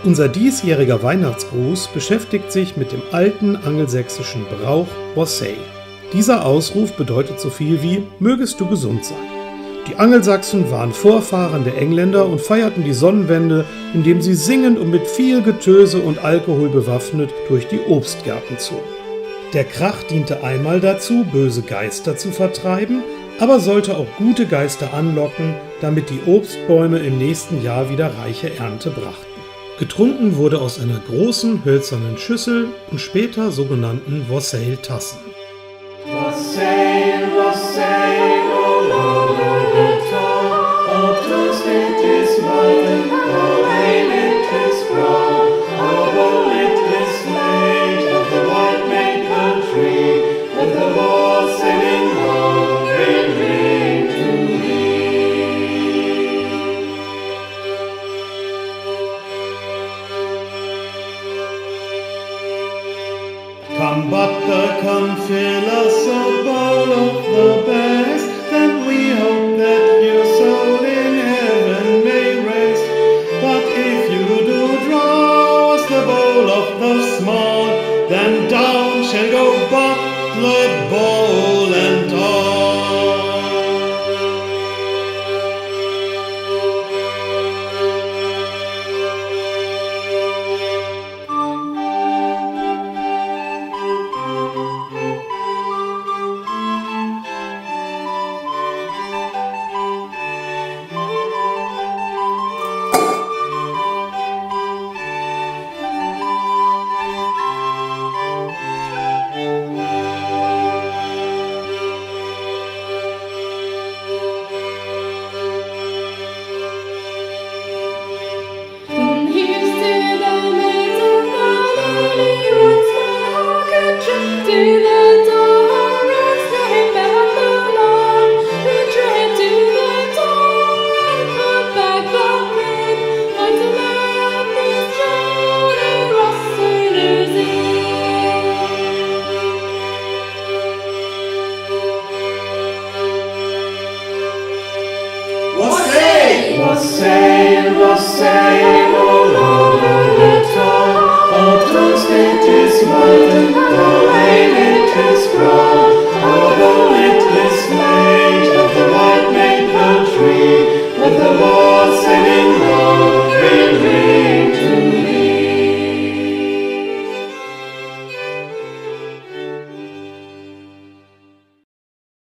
Unser diesjähriger Weihnachtsgruß beschäftigt sich mit dem alten angelsächsischen Brauch Bossey. Dieser Ausruf bedeutet so viel wie „Mögest du gesund sein“. Die Angelsachsen waren Vorfahren der Engländer und feierten die Sonnenwende, indem sie singend und mit viel Getöse und Alkohol bewaffnet durch die Obstgärten zogen. Der Krach diente einmal dazu, böse Geister zu vertreiben, aber sollte auch gute Geister anlocken, damit die Obstbäume im nächsten Jahr wieder reiche Ernte brachten. Getrunken wurde aus einer großen hölzernen Schüssel und später sogenannten Wassail-Tassen. Wassail, wassail, all over the top, of toast it is made, all ale it is grown, all it is made of the white maple tree, with the wassailing on will ring to thee. Come, butler, come, fill us a bowl of the best, then we hope that your soul in heaven may rest. But if you do draw us the bowl of the small, then down shall go butler, bowl and all. Wassail, wassail, wassail,